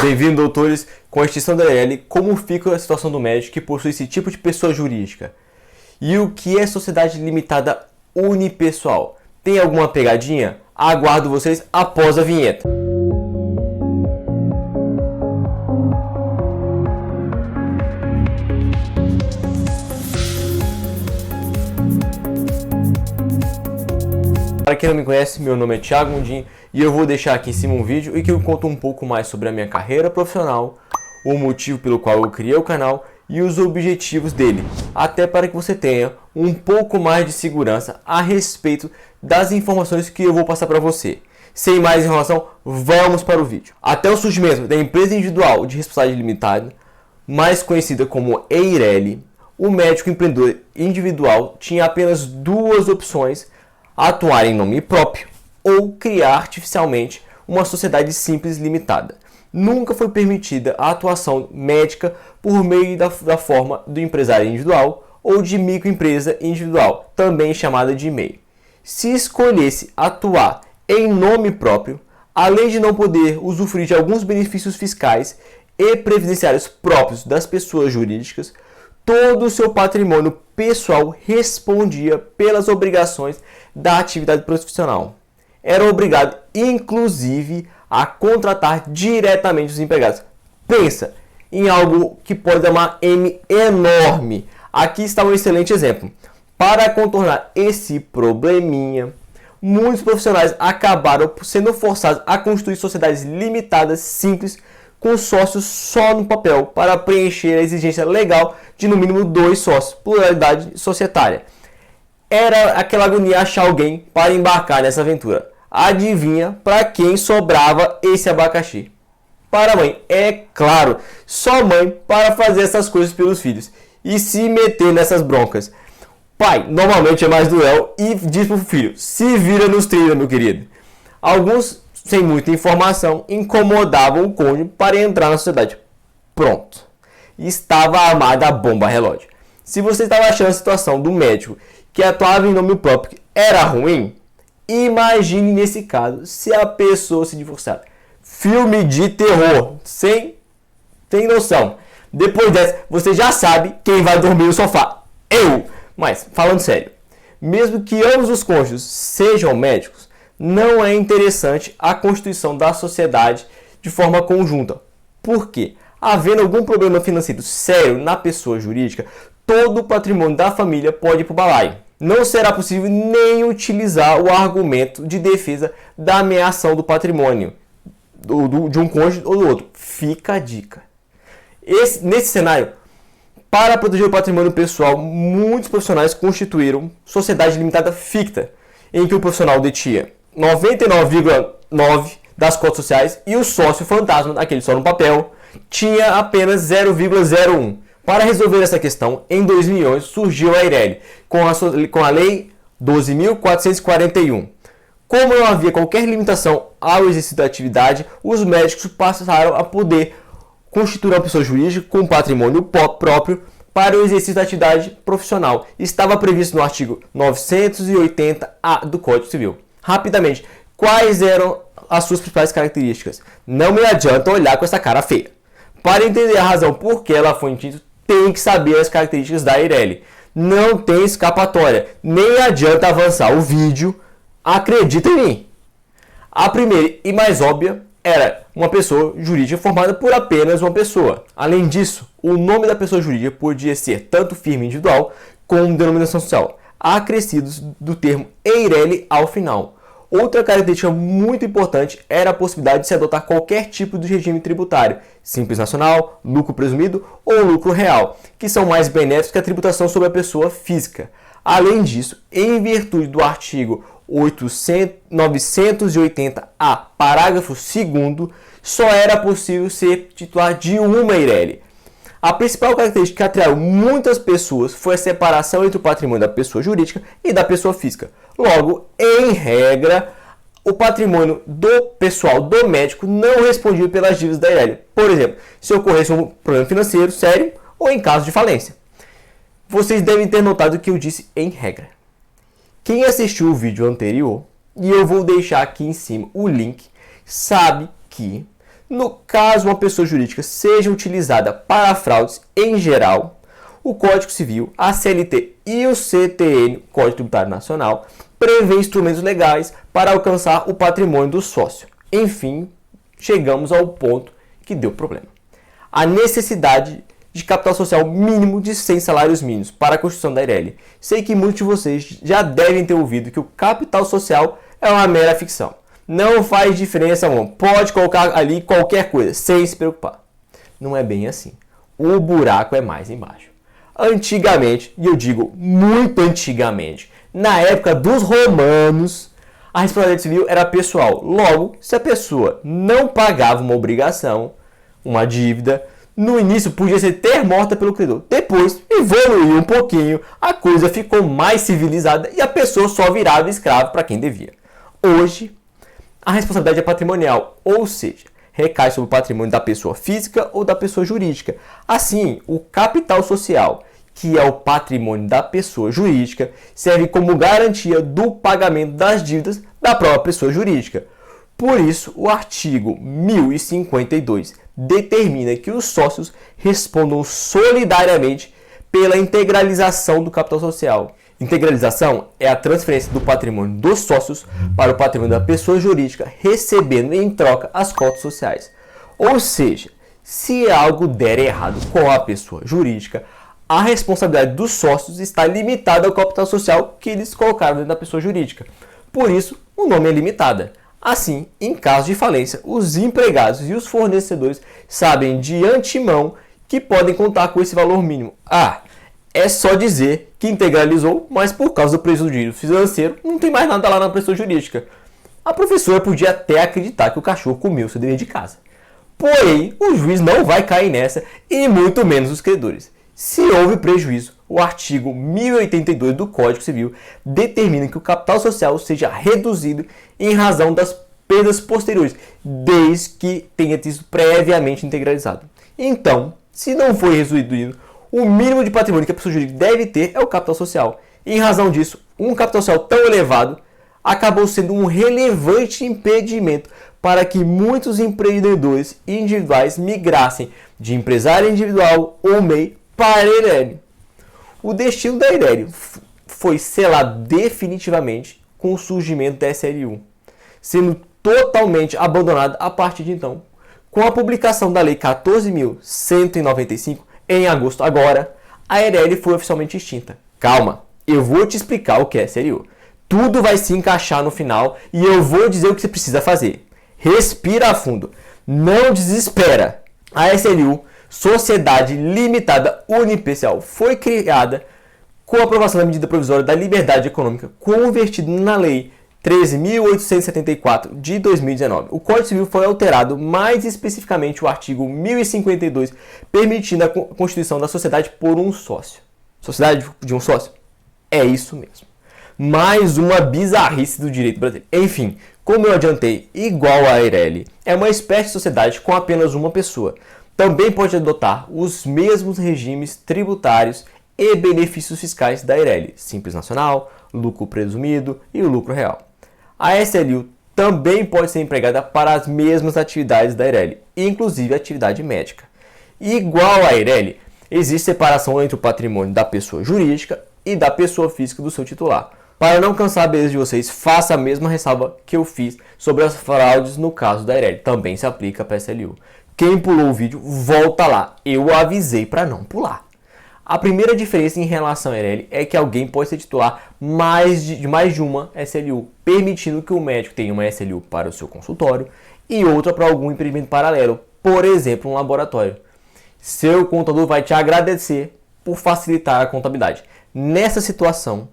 Bem-vindo, doutores. Com a extinção da IRL, como fica a situação do médico que possui esse tipo de pessoa jurídica? E o que é sociedade limitada unipessoal? Tem alguma pegadinha? Aguardo vocês após a vinheta. Para quem não me conhece, meu nome é Thiago Mundim e eu vou deixar aqui em cima um vídeo em que eu conto um pouco mais sobre a minha carreira profissional, o motivo pelo qual eu criei o canal e os objetivos dele, até para que você tenha um pouco mais de segurança a respeito das informações que eu vou passar para você. Sem mais enrolação, vamos para o vídeo. Até o surgimento da empresa individual de responsabilidade limitada, mais conhecida como EIRELI, o médico empreendedor individual tinha apenas duas opções: atuar em nome próprio ou criar artificialmente uma sociedade simples limitada. Nunca foi permitida a atuação médica por meio da forma do empresário individual ou de microempresa individual, também chamada de MEI. Se escolhesse atuar em nome próprio, além de não poder usufruir de alguns benefícios fiscais e previdenciários próprios das pessoas jurídicas, todo o seu patrimônio pessoal respondia pelas obrigações da atividade profissional. Era obrigado, inclusive, a contratar diretamente os empregados. Pensa em algo que pode dar uma M enorme. Aqui está um excelente exemplo. Para contornar esse probleminha, muitos profissionais acabaram sendo forçados a constituir sociedades limitadas simples com sócios só no papel para preencher a exigência legal de no mínimo 2 sócios, pluralidade societária. Era aquela agonia achar alguém para embarcar nessa aventura. Adivinha para quem sobrava esse abacaxi? Para a mãe, é claro, só mãe para fazer essas coisas pelos filhos e se meter nessas broncas. Pai normalmente é mais duel e diz pro filho: se vira nos trilhos, meu querido. Alguns, sem muita informação, incomodavam o cônjuge para entrar na sociedade. Pronto. Estava armada a bomba relógio. Se você estava achando a situação do médico que atuava em nome próprio era ruim, imagine nesse caso se a pessoa se divorciar. Filme de terror, sem noção. Depois dessa, você já sabe quem vai dormir no sofá. Eu! Mas, falando sério, mesmo que ambos os cônjuges sejam médicos, não é interessante a constituição da sociedade de forma conjunta. Por quê? Havendo algum problema financeiro sério na pessoa jurídica, todo o patrimônio da família pode ir para o balaio. Não será possível nem utilizar o argumento de defesa da ameação do patrimônio de um cônjuge ou do outro. Fica a dica. Nesse cenário, para proteger o patrimônio pessoal, muitos profissionais constituíram sociedade limitada ficta, em que o profissional detinha 99,9% das cotas sociais e o sócio fantasma, aquele só no papel, tinha apenas 0,01%. Para resolver essa questão, em 2011 surgiu a EIRELI, com a Lei 12.441. Como não havia qualquer limitação ao exercício da atividade, os médicos passaram a poder constituir uma pessoa jurídica com patrimônio próprio para o exercício da atividade profissional. Estava previsto no artigo 980-A do Código Civil. Rapidamente, quais eram as suas principais características? Não me adianta olhar com essa cara feia. Para entender a razão por que ela foi intitulada, tem que saber as características da EIRELI. Não tem escapatória. Nem adianta avançar o vídeo. Acredita em mim. A primeira e mais óbvia era uma pessoa jurídica formada por apenas uma pessoa. Além disso, o nome da pessoa jurídica podia ser tanto firma individual como denominação social, acrescidos do termo EIRELI ao final. Outra característica muito importante era a possibilidade de se adotar qualquer tipo de regime tributário, simples nacional, lucro presumido ou lucro real, que são mais benéficos que a tributação sobre a pessoa física. Além disso, em virtude do artigo 980-A, parágrafo 2º, só era possível ser titular de uma EIRELI. A principal característica que atraiu muitas pessoas foi a separação entre o patrimônio da pessoa jurídica e da pessoa física. Logo, em regra, o patrimônio do pessoal do médico não respondia pelas dívidas da EIRELI. Por exemplo, se ocorresse um problema financeiro sério ou em caso de falência. Vocês devem ter notado que eu disse em regra. Quem assistiu o vídeo anterior, e eu vou deixar aqui em cima o link, sabe que No caso uma pessoa jurídica seja utilizada para fraudes em geral, o Código Civil, a CLT e o CTN, Código Tributário Nacional, prevê instrumentos legais para alcançar o patrimônio do sócio. Enfim, chegamos ao ponto que deu problema. A necessidade de capital social mínimo de 100 salários mínimos para a construção da Eireli. Sei que muitos de vocês já devem ter ouvido que o capital social é uma mera ficção. Não faz diferença, mano. Pode colocar ali qualquer coisa, sem se preocupar. Não é bem assim. O buraco é mais embaixo. Antigamente, e eu digo muito antigamente, na época dos romanos, a responsabilidade civil era pessoal. Logo, se a pessoa não pagava uma obrigação, uma dívida, no início podia ser até morta pelo credor. Depois, evoluiu um pouquinho, a coisa ficou mais civilizada e a pessoa só virava escravo para quem devia. Hoje, a responsabilidade é patrimonial, ou seja, recai sobre o patrimônio da pessoa física ou da pessoa jurídica. Assim, o capital social, que é o patrimônio da pessoa jurídica, serve como garantia do pagamento das dívidas da própria pessoa jurídica. Por isso, o artigo 1052 determina que os sócios respondam solidariamente pela integralização do capital social. Integralização é a transferência do patrimônio dos sócios para o patrimônio da pessoa jurídica, recebendo em troca as cotas sociais. Ou seja, se algo der errado com a pessoa jurídica, a responsabilidade dos sócios está limitada ao capital social que eles colocaram dentro da pessoa jurídica. Por isso, o nome é limitada. Assim, em caso de falência, os empregados e os fornecedores sabem de antemão que podem contar com esse valor mínimo. É só dizer que integralizou, mas por causa do prejuízo financeiro, não tem mais nada lá na pessoa jurídica. A professora podia até acreditar que o cachorro comeu seu dever de casa. Porém, o juiz não vai cair nessa, e muito menos os credores. Se houve prejuízo, o artigo 1082 do Código Civil determina que o capital social seja reduzido em razão das perdas posteriores, desde que tenha sido previamente integralizado. Então, se não foi reduzido, o mínimo de patrimônio que a pessoa jurídica deve ter é o capital social. Em razão disso, um capital social tão elevado acabou sendo um relevante impedimento para que muitos empreendedores individuais migrassem de empresário individual ou MEI para a Eireli. O destino da Eireli foi selado definitivamente com o surgimento da SLU, sendo totalmente abandonada a partir de então. Com a publicação da Lei 14.195 em agosto agora, a Eireli foi oficialmente extinta. Calma, eu vou te explicar o que é SLU. Tudo vai se encaixar no final e eu vou dizer o que você precisa fazer. Respira a fundo, não desespera. A SLU, Sociedade Limitada Unipessoal, foi criada com a aprovação da medida provisória da liberdade econômica, convertida na Lei 13.874 de 2019. O Código Civil foi alterado, mais especificamente o artigo 1052, permitindo a constituição da sociedade por um sócio. Sociedade de um sócio? É isso mesmo. Mais uma bizarrice do direito brasileiro. Enfim, como eu adiantei, igual a Eireli, é uma espécie de sociedade com apenas uma pessoa. Também pode adotar os mesmos regimes tributários e benefícios fiscais da Eireli, Simples Nacional, lucro presumido e o lucro real. A SLU também pode ser empregada para as mesmas atividades da Eireli, inclusive a atividade médica. Igual a Eireli, existe separação entre o patrimônio da pessoa jurídica e da pessoa física do seu titular. Para não cansar a beleza de vocês, faça a mesma ressalva que eu fiz sobre as fraudes no caso da Eireli. Também se aplica para a SLU. Quem pulou o vídeo, volta lá. Eu avisei para não pular. A primeira diferença em relação a Eireli é que alguém pode ser titular de mais de uma SLU, permitindo que o médico tenha uma SLU para o seu consultório e outra para algum empreendimento paralelo, por exemplo, um laboratório. Seu contador vai te agradecer por facilitar a contabilidade. Nessa situação,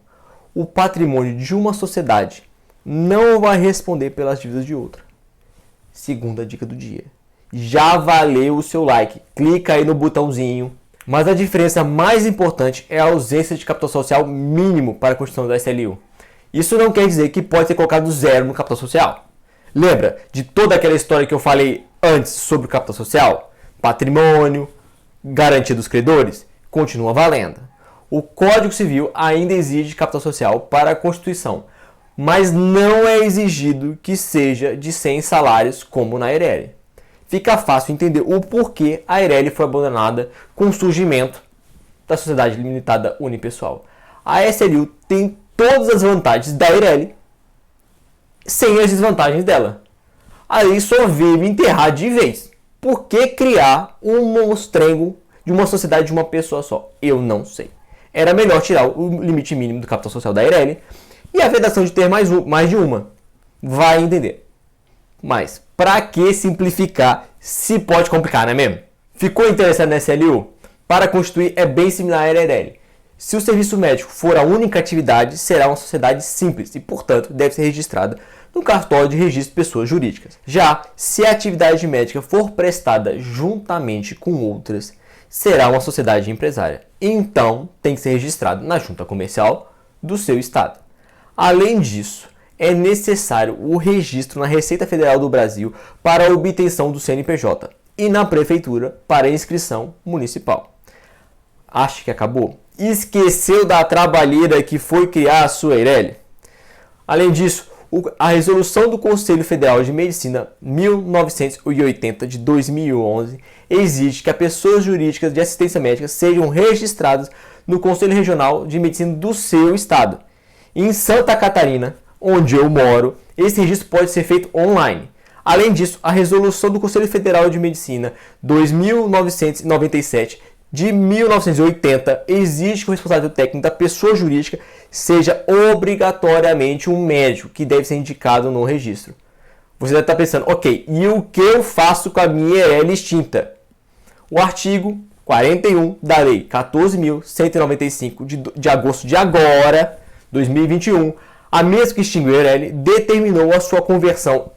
o patrimônio de uma sociedade não vai responder pelas dívidas de outra. Segunda dica do dia. Já valeu o seu like. Clica aí no botãozinho. Mas a diferença mais importante é a ausência de capital social mínimo para a construção da SLU. Isso não quer dizer que pode ser colocado zero no capital social. Lembra de toda aquela história que eu falei antes sobre o capital social? Patrimônio, garantia dos credores? Continua valendo. O Código Civil ainda exige capital social para a Constituição, mas não é exigido que seja de 100 salários como na Eireli. fica fácil entender o porquê a Eireli foi abandonada com o surgimento da Sociedade Limitada Unipessoal. A SLU tem todas as vantagens da Eireli, sem as desvantagens dela. A lei só veio enterrar de vez. Por que criar um monstrengo de uma sociedade de uma pessoa só? Eu não sei. Era melhor tirar o limite mínimo do capital social da Eireli e a vedação de ter mais de uma. Vai entender. Mas, para que simplificar se pode complicar, não é mesmo? Ficou interessado na SLU? Para constituir é bem similar à Eireli. Se o serviço médico for a única atividade, será uma sociedade simples e, portanto, deve ser registrada no cartório de registro de pessoas jurídicas. Já se a atividade médica for prestada juntamente com outras, será uma sociedade empresária. Então, tem que ser registrado na junta comercial do seu estado. Além disso, é necessário o registro na Receita Federal do Brasil para a obtenção do CNPJ e na prefeitura para a inscrição municipal. Acha que acabou? Esqueceu da trabalheira que foi criar a sua Eireli? Além disso, a Resolução do Conselho Federal de Medicina 1980 de 2011 exige que as pessoas jurídicas de assistência médica sejam registradas no Conselho Regional de Medicina do seu estado. Em Santa Catarina, onde eu moro, esse registro pode ser feito online. Além disso, a Resolução do Conselho Federal de Medicina 2997 de 1980 exige que o responsável técnico da pessoa jurídica seja obrigatoriamente um médico que deve ser indicado no registro. Você deve estar pensando, ok, e o que eu faço com a minha Eireli extinta? O artigo 41 da Lei 14.195 de agosto de agora, 2021, a mesma que extinguiu a Eireli, determinou a sua conversão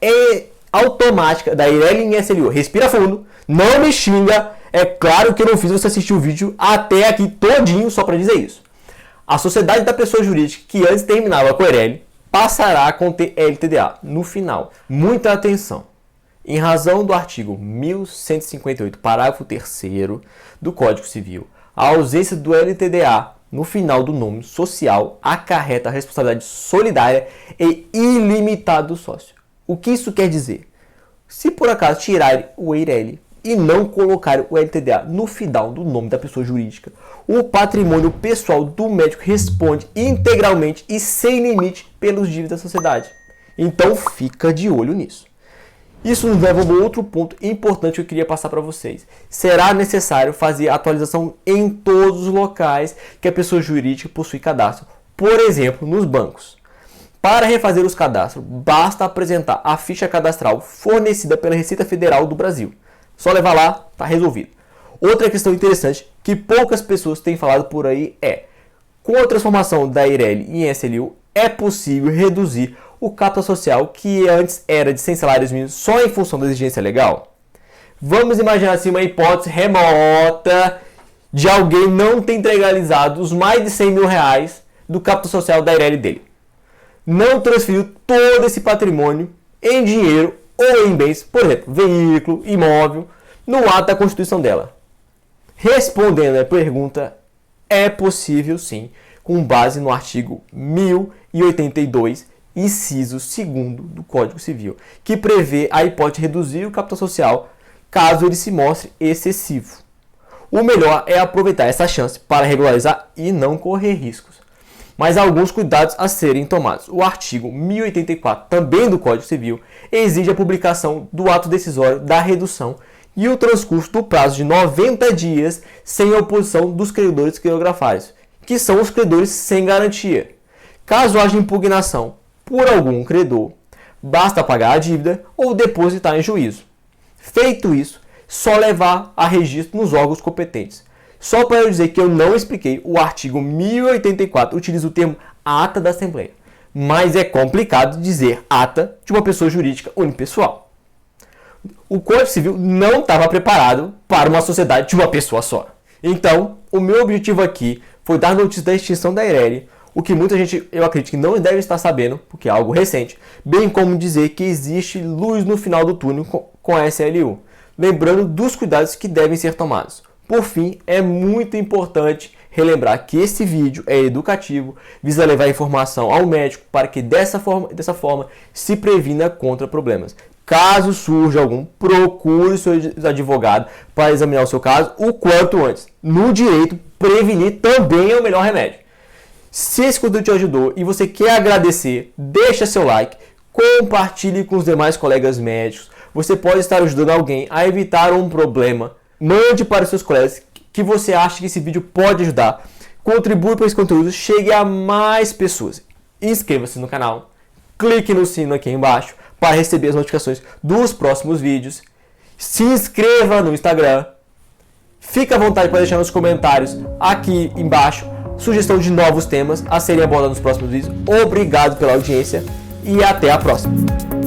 automática da Eireli em SLU. Respira fundo, não me xinga. É claro que eu não fiz você assistir o vídeo até aqui todinho só para dizer isso. A sociedade da pessoa jurídica que antes terminava com a Eireli passará a conter LTDA no final. Muita atenção. Em razão do artigo 1158, parágrafo 3º do Código Civil, a ausência do LTDA no final do nome social acarreta a responsabilidade solidária e ilimitada do sócio. O que isso quer dizer? Se por acaso tirarem o Eireli e não colocar o LTDA no final do nome da pessoa jurídica, o patrimônio pessoal do médico responde integralmente e sem limite pelos dívidas da sociedade. Então fica de olho nisso. Isso nos leva a um outro ponto importante que eu queria passar para vocês. Será necessário fazer atualização em todos os locais que a pessoa jurídica possui cadastro. Por exemplo, nos bancos. Para refazer os cadastros, basta apresentar a ficha cadastral fornecida pela Receita Federal do Brasil. Só levar lá, está resolvido. Outra questão interessante que poucas pessoas têm falado por aí é: com a transformação da Eireli em SLU, é possível reduzir o capital social que antes era de 100 salários mínimos só em função da exigência legal? Vamos imaginar assim uma hipótese remota de alguém não ter integralizado os mais de 100 mil reais do capital social da Eireli dele. Não transferiu todo esse patrimônio em dinheiro ou em bens, por exemplo, veículo, imóvel, no ato da constituição dela. Respondendo à pergunta, é possível sim, com base no artigo 1082, inciso 2º do Código Civil, que prevê a hipótese de reduzir o capital social caso ele se mostre excessivo. O melhor é aproveitar essa chance para regularizar e não correr riscos. Mas há alguns cuidados a serem tomados. O artigo 1084, também do Código Civil, exige a publicação do ato decisório da redução e o transcurso do prazo de 90 dias sem a oposição dos credores credografários, que são os credores sem garantia. Caso haja impugnação por algum credor, basta pagar a dívida ou depositar em juízo. Feito isso, só levar a registro nos órgãos competentes. Só para eu dizer que eu não expliquei, o artigo 1084 utiliza o termo ata da Assembleia, mas é complicado dizer ata de uma pessoa jurídica unipessoal. O Código Civil não estava preparado para uma sociedade de uma pessoa só. Então, o meu objetivo aqui foi dar notícia da extinção da Eireli, o que muita gente, eu acredito, que não deve estar sabendo, porque é algo recente, bem como dizer que existe luz no final do túnel com a SLU, lembrando dos cuidados que devem ser tomados. Por fim, é muito importante relembrar que esse vídeo é educativo, visa levar informação ao médico para que dessa forma se previna contra problemas. caso surja algum, procure o seu advogado para examinar o seu caso o quanto antes. No direito, prevenir também é o melhor remédio. Se esse conteúdo te ajudou e você quer agradecer, deixa seu like, compartilhe com os demais colegas médicos. Você pode estar ajudando alguém a evitar um problema. Mande para os seus colegas que você acha que esse vídeo pode ajudar. Contribui para esse conteúdo, chegue a mais pessoas. Inscreva-se no canal, clique no sino aqui embaixo para receber as notificações dos próximos vídeos. Se inscreva no Instagram. Fique à vontade para deixar nos comentários aqui embaixo sugestão de novos temas a serem abordados nos próximos vídeos. Obrigado pela audiência e até a próxima.